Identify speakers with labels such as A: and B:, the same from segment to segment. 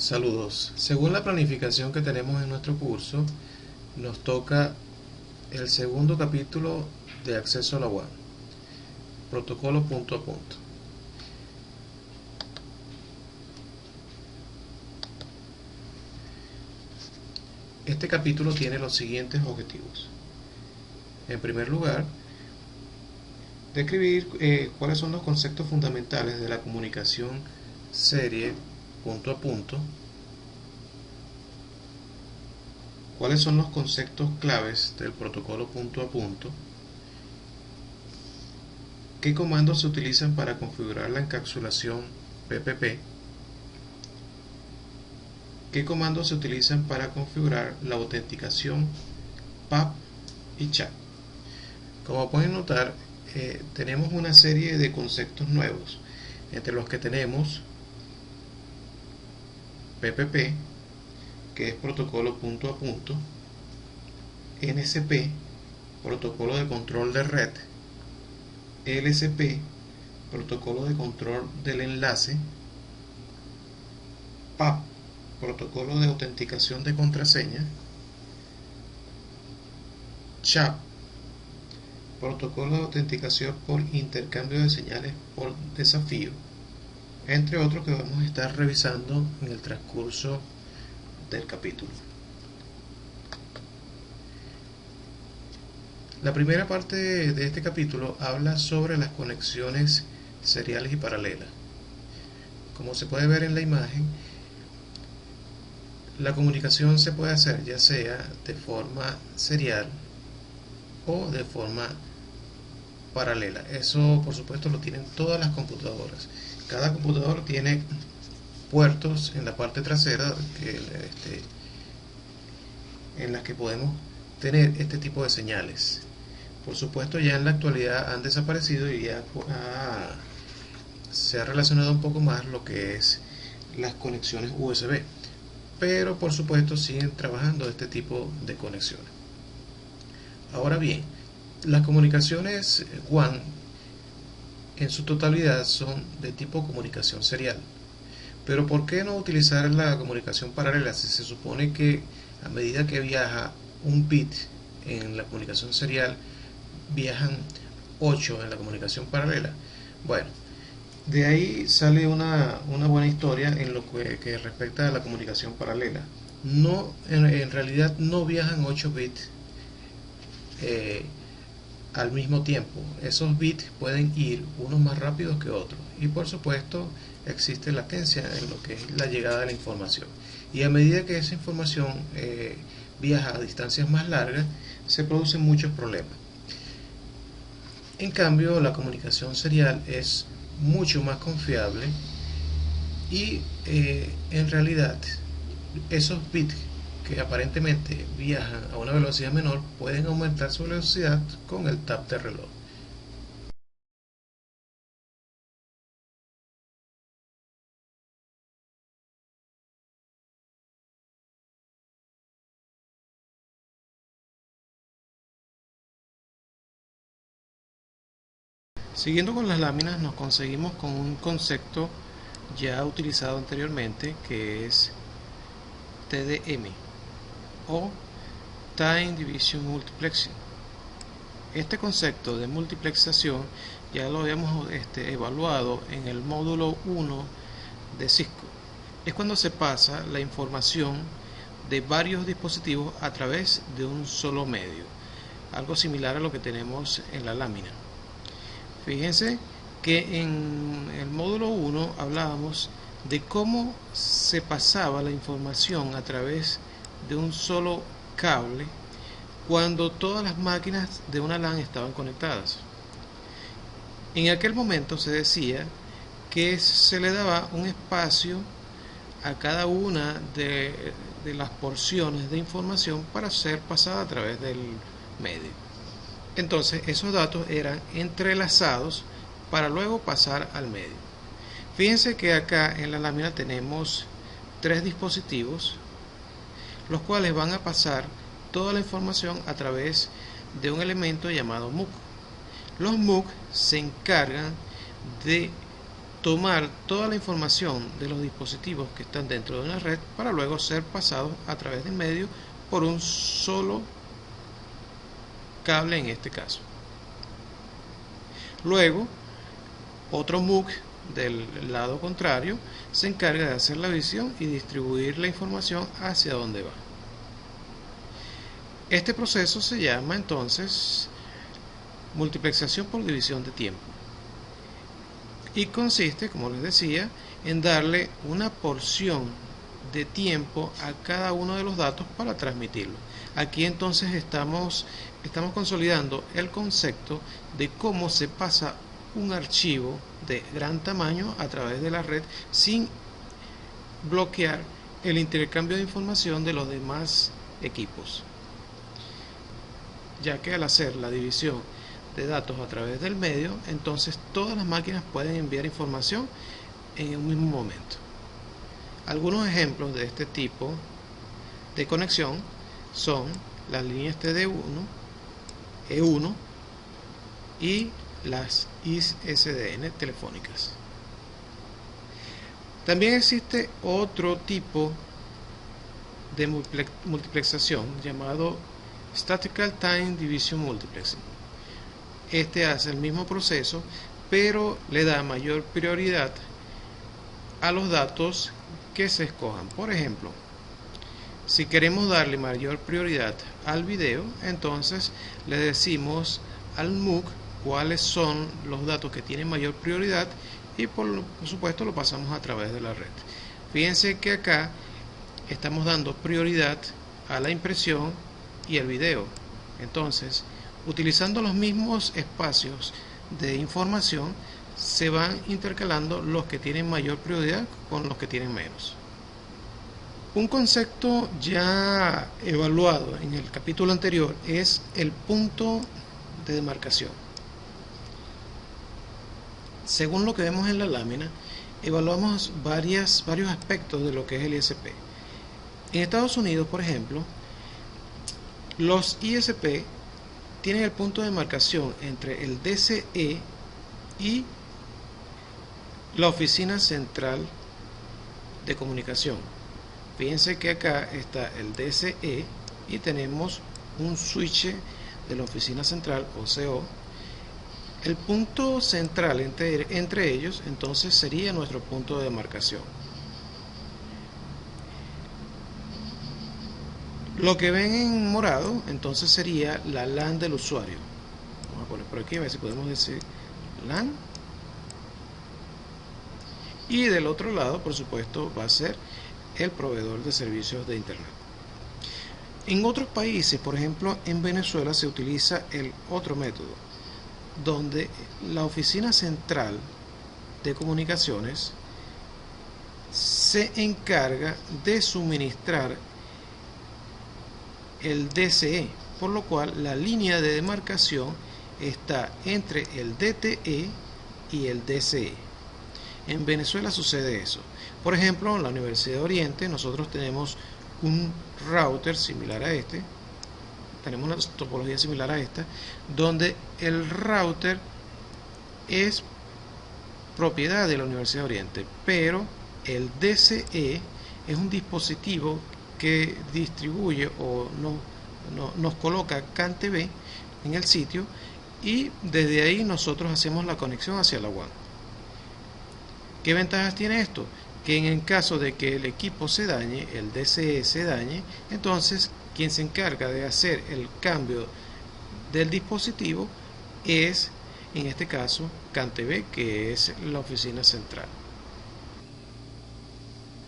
A: Saludos. Según la planificación que tenemos en nuestro curso, nos toca el segundo capítulo de acceso a la WAN, protocolo punto a punto. Este capítulo tiene los siguientes objetivos. En primer lugar, describir cuáles son los conceptos fundamentales de la comunicación serie punto a punto, cuáles son los conceptos claves del protocolo punto a punto, qué comandos se utilizan para configurar la encapsulación PPP, qué comandos se utilizan para configurar la autenticación PAP y chat. Como pueden notar, tenemos una serie de conceptos nuevos, entre los que tenemos PPP, que es protocolo punto a punto, NSP, protocolo de control de red, LSP, protocolo de control del enlace, PAP, protocolo de autenticación de contraseña, CHAP, protocolo de autenticación por intercambio de señales por desafío, entre otros que vamos a estar revisando en el transcurso del capítulo. La primera parte de este capítulo habla sobre las conexiones seriales y paralelas. Como se puede ver en la imagen, la comunicación se puede hacer ya sea de forma serial o de forma paralela. Eso, por supuesto, lo tienen todas las computadoras. Cada computador tiene puertos en la parte trasera en las que podemos tener este tipo de señales. Por supuesto, ya en la actualidad han desaparecido y ya se ha relacionado un poco más lo que es las conexiones USB, pero por supuesto siguen trabajando este tipo de conexiones. Ahora bien, las comunicaciones WAN en su totalidad son de tipo comunicación serial. Pero ¿por qué no utilizar la comunicación paralela si se supone que a medida que viaja un bit en la comunicación serial, viajan 8 en la comunicación paralela? Bueno, de ahí sale una buena historia en lo que respecta a la comunicación paralela. No, en realidad no viajan 8 bits al mismo tiempo. Esos bits pueden ir unos más rápidos que otros, y por supuesto existe latencia en lo que es la llegada de la información, y a medida que esa información viaja a distancias más largas, se producen muchos problemas. En cambio, la comunicación serial es mucho más confiable y en realidad esos bits que aparentemente viajan a una velocidad menor pueden aumentar su velocidad con el tap de reloj. Siguiendo con las láminas, nos conseguimos con un concepto ya utilizado anteriormente, que es TDM o Time Division Multiplexing. Este concepto de multiplexación ya lo habíamos evaluado en el módulo 1 de Cisco. Es cuando se pasa la información de varios dispositivos a través de un solo medio, algo similar a lo que tenemos en la lámina. Fíjense que en el módulo 1 hablábamos de cómo se pasaba la información a través de un solo cable cuando todas las máquinas de una LAN estaban conectadas. En aquel momento se decía que se le daba un espacio a cada una de las porciones de información para ser pasada a través del medio. Entonces esos datos eran entrelazados para luego pasar al medio. Fíjense que acá en la lámina tenemos 3 dispositivos, los cuales van a pasar toda la información a través de un elemento llamado MUC. Los MUC se encargan de tomar toda la información de los dispositivos que están dentro de una red para luego ser pasados a través del medio por un solo cable en este caso. Luego, otro MOOC del lado contrario se encarga de hacer la visión y distribuir la información hacia donde va. Este proceso se llama entonces multiplexación por división de tiempo y consiste, como les decía, en darle una porción de tiempo a cada uno de los datos para transmitirlo. Aquí entonces estamos consolidando el concepto de cómo se pasa un archivo de gran tamaño a través de la red sin bloquear el intercambio de información de los demás equipos, ya que al hacer la división de datos a través del medio, entonces todas las máquinas pueden enviar información en un mismo momento. Algunos ejemplos de este tipo de conexión son las líneas TD1, E1 y las ISDN telefónicas. También existe otro tipo de multiplexación llamado Statistical Time Division Multiplexing. Este hace el mismo proceso, pero le da mayor prioridad a los datos que se escojan. Por ejemplo, si queremos darle mayor prioridad al video, entonces le decimos al MOOC cuáles son los datos que tienen mayor prioridad y por supuesto lo pasamos a través de la red. Fíjense que acá estamos dando prioridad a la impresión y el video. Entonces, utilizando los mismos espacios de información, se van intercalando los que tienen mayor prioridad con los que tienen menos. Un concepto ya evaluado en el capítulo anterior es el punto de demarcación. Según lo que vemos en la lámina, evaluamos varios aspectos de lo que es el ISP. En Estados Unidos, por ejemplo, los ISP tienen el punto de demarcación entre el DCE y la Oficina Central de Comunicación. Fíjense que acá está el DCE y tenemos un switch de la Oficina Central, OCO. El punto central entre ellos entonces sería nuestro punto de demarcación. Lo que ven en morado entonces sería la LAN del usuario. Vamos a poner por aquí a ver si podemos decir LAN. Y del otro lado, por supuesto, va a ser el proveedor de servicios de Internet. En otros países, por ejemplo en Venezuela, se utiliza el otro método, donde la Oficina Central de Comunicaciones se encarga de suministrar el DCE, por lo cual la línea de demarcación está entre el DTE y el DCE. En Venezuela sucede eso. Por ejemplo, en la Universidad de Oriente nosotros tenemos un router similar a este, tenemos una topología similar a esta, donde el router es propiedad de la Universidad de Oriente, pero el DCE es un dispositivo que distribuye o nos coloca CAN-TV en el sitio y desde ahí nosotros hacemos la conexión hacia la WAN. ¿Qué ventajas tiene esto? Que en el caso de que el equipo se dañe, el DCE se dañe, entonces quien se encarga de hacer el cambio del dispositivo es, en este caso, CAN-TV, que es la oficina central.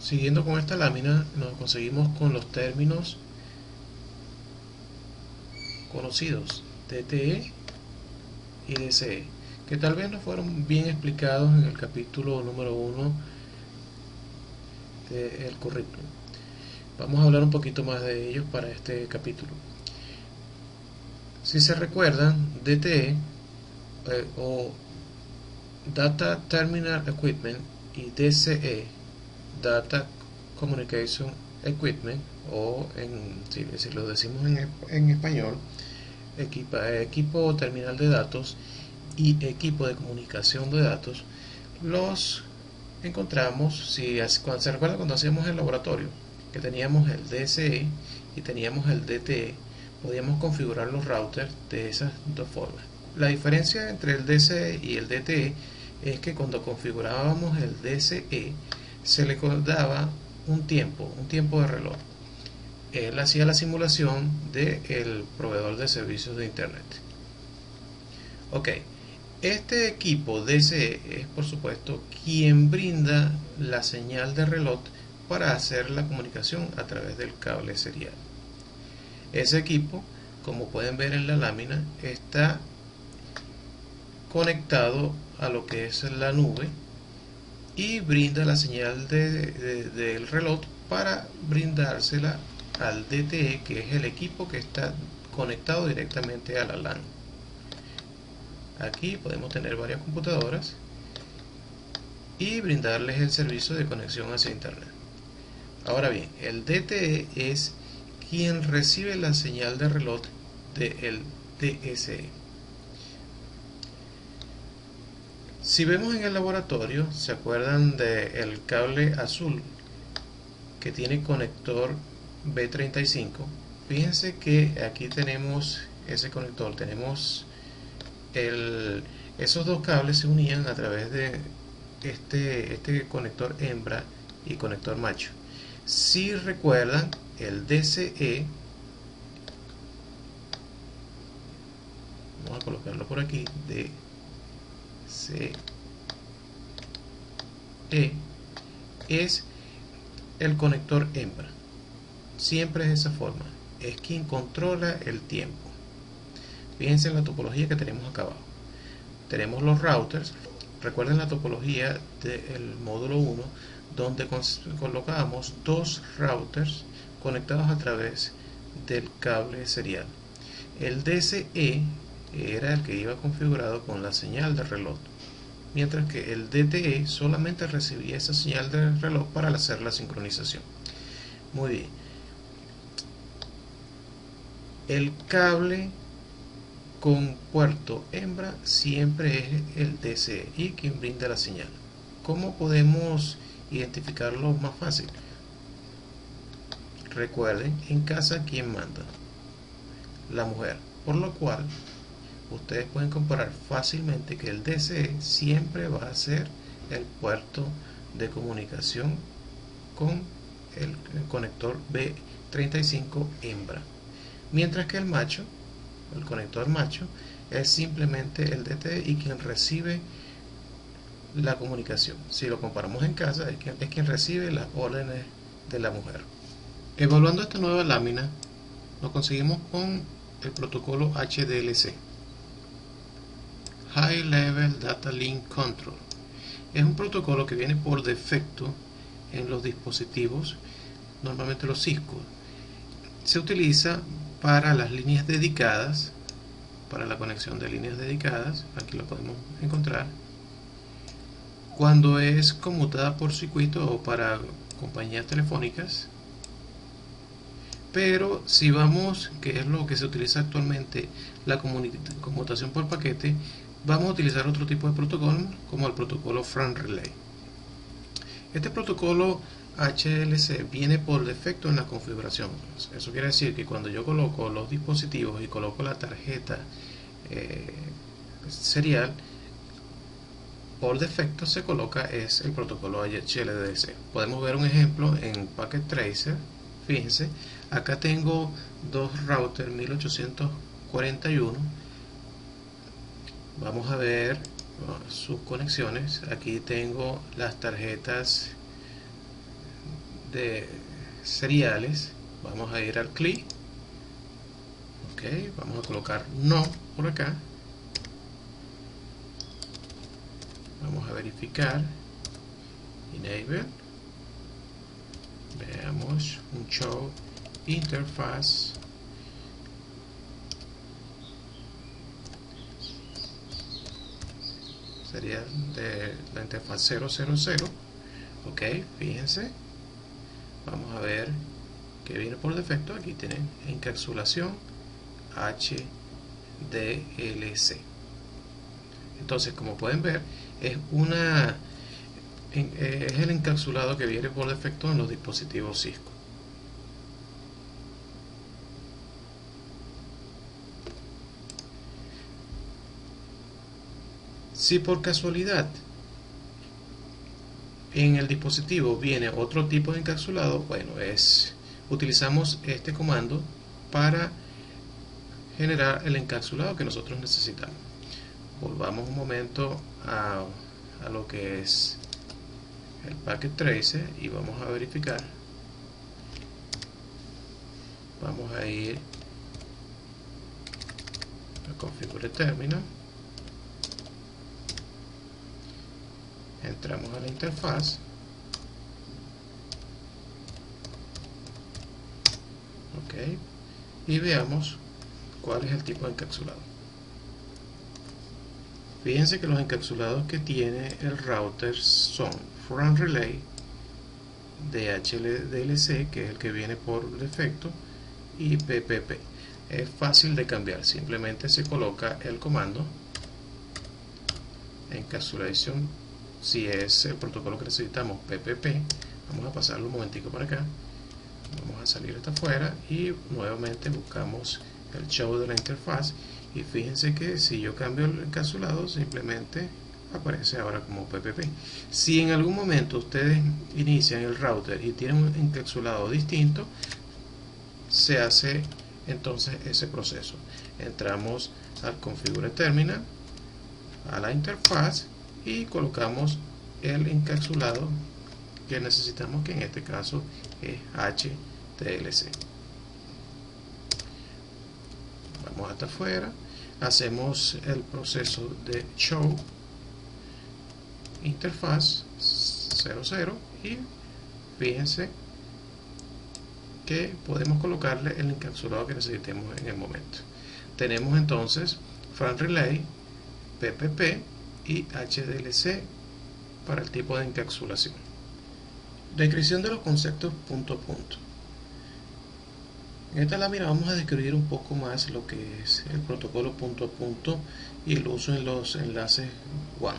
A: Siguiendo con esta lámina, nos conseguimos con los términos conocidos, DTE y DCE, que tal vez no fueron bien explicados en el capítulo número 1 del currículum. Vamos a hablar un poquito más de ellos para este capítulo. Si se recuerdan, DTE o Data Terminal Equipment y DCE, Data Communication Equipment, o si lo decimos en español, equipo terminal de datos y equipo de comunicación de datos, los encontramos, si se recuerda cuando hacíamos el laboratorio, que teníamos el DSE y teníamos el DTE, podíamos configurar los routers de esas dos formas. La diferencia entre el DSE y el DTE es que cuando configurábamos el DSE se le daba un tiempo de reloj. Él hacía la simulación del proveedor de servicios de internet. Ok, este equipo DSE es por supuesto quien brinda la señal de reloj para hacer la comunicación a través del cable serial. Ese equipo, como pueden ver en la lámina, está conectado a lo que es la nube y brinda la señal del reloj para brindársela al DTE, que es el equipo que está conectado directamente a la LAN. Aquí podemos tener varias computadoras y brindarles el servicio de conexión hacia internet. Ahora bien, el DTE es quien recibe la señal de reloj del DSE. Si vemos en el laboratorio, ¿se acuerdan del cable azul que tiene conector B35? Fíjense que aquí tenemos ese conector, tenemos esos dos cables se unían a través de este conector hembra y conector macho. Si recuerdan, el DCE, vamos a colocarlo por aquí, DCE es el conector hembra. Siempre es de esa forma, es quien controla el tiempo. Fíjense en la topología que tenemos acá abajo. Tenemos los routers. Recuerden la topología del módulo 1, donde colocamos dos routers conectados a través del cable serial. El DSE era el que iba configurado con la señal de reloj, mientras que el DTE solamente recibía esa señal de reloj para hacer la sincronización. Muy bien. El cable con puerto hembra siempre es el DSE y quien brinda la señal. ¿Cómo podemos identificarlo más fácil? Recuerden, en casa ¿quién manda? La mujer, por lo cual ustedes pueden comparar fácilmente que el DSE siempre va a ser el puerto de comunicación con el conector B35 hembra, mientras que el macho, el conector macho, es simplemente el DTE y quien recibe la comunicación. Si lo comparamos en casa, es quien recibe las órdenes de la mujer. Evaluando esta nueva lámina, nos conseguimos con el protocolo HDLC, High Level Data Link Control. Es un protocolo que viene por defecto en los dispositivos, normalmente los Cisco. Se utiliza para las líneas dedicadas, para la conexión de líneas dedicadas, aquí lo podemos encontrar, cuando es conmutada por circuito o para compañías telefónicas. Pero si vamos, que es lo que se utiliza actualmente, la conmutación por paquete, vamos a utilizar otro tipo de protocolo, como el protocolo FRAN Relay. Este protocolo HLC viene por defecto en la configuración. Eso quiere decir que cuando yo coloco los dispositivos y coloco la tarjeta serial, por defecto se coloca es el protocolo HLDC. Podemos ver un ejemplo en Packet Tracer. Fíjense, acá tengo dos routers 1841. Vamos a ver sus conexiones. Aquí tengo las tarjetas de seriales. Vamos a ir al CLI. Ok, vamos a colocar no por acá. Vamos a verificar. Enable. Veamos un show interface. Sería de la interfaz 000. Ok, fíjense. Vamos a ver que viene por defecto. Aquí tienen encapsulación HDLC. Entonces, como pueden ver, es una es el encapsulado que viene por defecto en los dispositivos Cisco. Si por casualidad en el dispositivo viene otro tipo de encapsulado, bueno, utilizamos este comando para generar el encapsulado que nosotros necesitamos. Volvamos un momento a lo que es el Packet Tracer y vamos a verificar. Vamos a ir a Configure Terminal, entramos a la interfaz, ok, y veamos cuál es el tipo de encapsulado. Fíjense que los encapsulados que tiene el router son Front Relay DHDLC, que es el que viene por defecto, y PPP. Es fácil de cambiar, simplemente se coloca el comando encapsulation. Si es el protocolo que necesitamos, PPP, vamos a pasarlo un momentico por acá, vamos a salir hasta afuera y nuevamente buscamos el show de la interfaz, y fíjense que si yo cambio el encapsulado simplemente aparece ahora como PPP. Si en algún momento ustedes inician el router y tienen un encapsulado distinto, se hace entonces ese proceso. Entramos al Configure Terminal, a la interfaz, y colocamos el encapsulado que necesitamos, que en este caso es HTLC. Vamos hasta afuera, hacemos el proceso de show interfaz 00 y fíjense que podemos colocarle el encapsulado que necesitemos en el momento. Tenemos entonces Front Relay, PPP y HDLC para el tipo de encapsulación. Descripción de los conceptos punto a punto. En esta lámina vamos a describir un poco más lo que es el protocolo punto a punto y el uso en los enlaces WAN.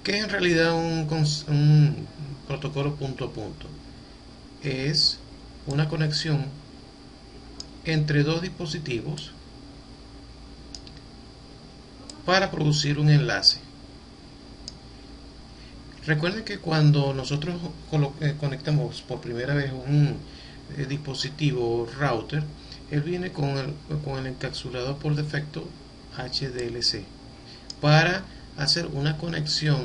A: ¿Qué es en realidad un protocolo punto a punto? Es una conexión entre dos dispositivos para producir un enlace. Recuerden que cuando nosotros conectamos por primera vez un dispositivo router, él viene con el encapsulado por defecto HDLC. Para hacer una conexión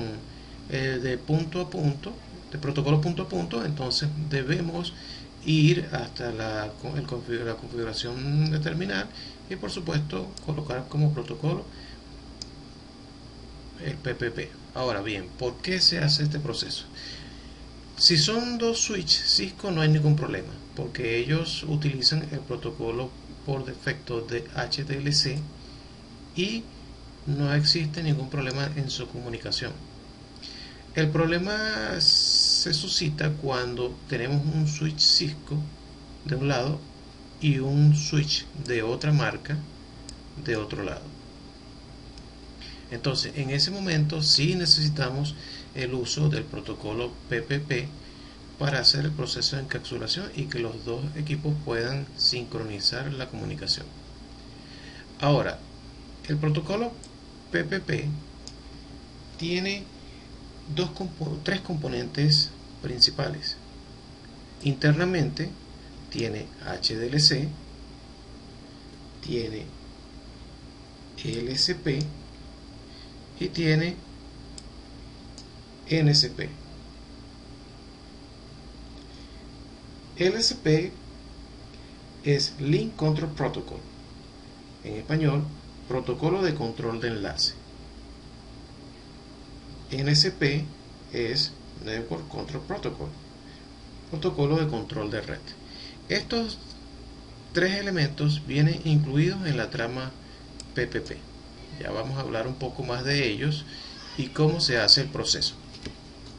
A: de punto a punto, de protocolo punto a punto, entonces debemos ir hasta la configuración de terminal y por supuesto colocar como protocolo el PPP. Ahora bien, ¿por qué se hace este proceso? Si son dos switches Cisco no hay ningún problema, porque ellos utilizan el protocolo por defecto de HDLC y no existe ningún problema en su comunicación. El problema se suscita cuando tenemos un switch Cisco de un lado y un switch de otra marca de otro lado. Entonces, en ese momento sí necesitamos el uso del protocolo PPP para hacer el proceso de encapsulación y que los dos equipos puedan sincronizar la comunicación. Ahora, el protocolo PPP tiene tres componentes principales. Internamente tiene HDLC, tiene LSP y tiene NSP. LSP es Link Control Protocol, en español, protocolo de control de enlace. NSP es Network Control Protocol, protocolo de control de red. Estos tres elementos vienen incluidos en la trama PPP. Ya vamos a hablar un poco más de ellos y cómo se hace el proceso.